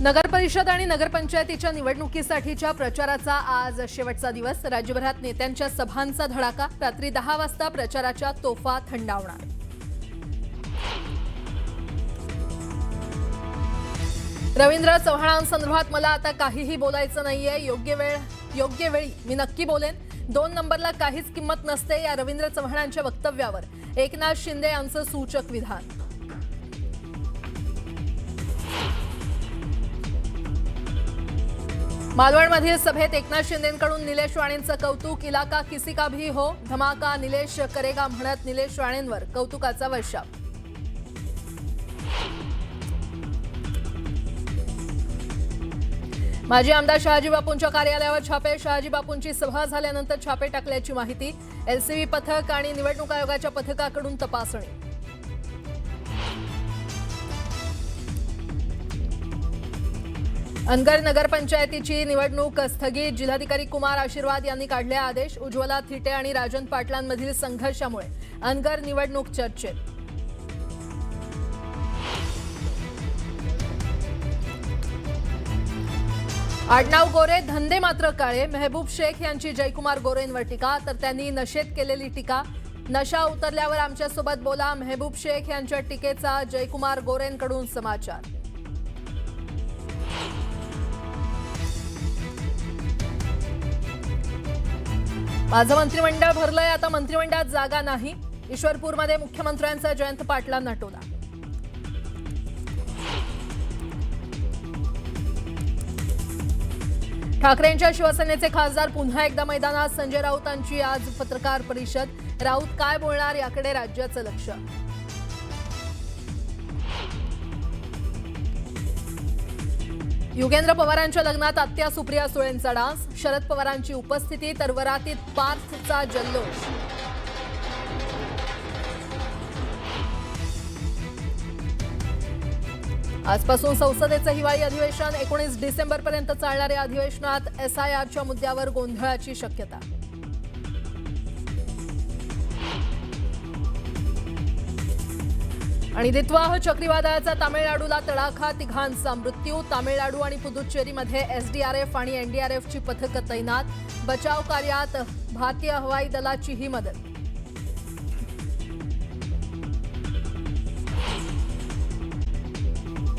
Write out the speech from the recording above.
नगर परिषद आणि नगरपंचायतीच्या निवडणुकीसाठीच्या प्रचाराचा आज शेवटचा दिवस। राज्यभरात नेत्यांच्या सभांचा धडाका। रात्री 10 वाजता प्रचाराच्या तोफा थंडावणार। रवींद्र चव्हाणांसंदर्भात मला आता काहीही बोलायचं नाहीये। योग्य वेळी मी नक्की बोलेन। 2 नंबरला काहीच किंमत नसते या रवींद्र चव्हाणांच्या वक्तव्यावर एकनाथ शिंदे यांचं सूचक विधान। मालवणमधील सभेत एकनाथ शिंदेंकडून निलेश राणेंचं कौतुक। इलाका किसी का भी हो, धमाका निलेश करेगा म्हणत निलेश राणेंवर कौतुकाचा वर्षाव। माजी आमदार शहाजी बापूंच्या कार्यालयावर छापे। शहाजी बापूंची सभा झाल्यानंतर छापे टाकल्याची माहिती। एलसीबी पथक आणि निवडणूक आयोगाच्या पथकाकडून तपासणी। अनगर नगरपंचायतीची निवडणूक स्थगित। जिल्हाधिकारी कुमार आशीर्वाद यांनी काढले आदेश। उज्ज्वला थिटे आणि राजन पाटलांमधील संघर्षामुळे अनगर निवडणूक चर्चेत। आडनाव गोरे धंदे मात्र काळे। मेहबूब शेख यांची जयकुमार गोरेंवर टीका, तर त्यांनी नशेत केलेली टीका। नशा उतरल्यावर आमच्यासोबत बोला, मेहबूब शेख यांच्या टीकेचा जयकुमार गोरेंकडून समाचार। माझं मंत्रिमंडळ भरलंय, आता मंत्रिमंडळात जागा नाही। ईश्वरपूरमध्ये मुख्यमंत्र्यांचा जयंत पाटलांना टोला। ठाकरेंच्या शिवसेनेचे खासदार पुन्हा एकदा मैदानात। संजय राऊतांची आज पत्रकार परिषद। राऊत काय बोलणार याकडे राज्याचं लक्ष। युगेंद्र पवारांच्या लग्नात आत्या सुप्रिया सुळेंचा डान्स। शरद पवारांची उपस्थिती, तर वरातीत पार्थचा जल्लोष। आजपासून संसदेचं हिवाळी अधिवेशन। 19 डिसेंबरपर्यंत चालणाऱ्या अधिवेशनात एसआयआरच्या मुद्द्यावर गोंधळाची शक्यता। आणि दित्वाह चक्रीवादळाचा तामिळनाडूला तडाखा। 3घांचा मृत्यू। तामिळनाडू आणि पुदुच्चेरीमध्ये एसडीआरएफ आणि एनडीआरएफची पथकं तैनात। बचाव कार्यात भारतीय हवाई दलाचीही मदत।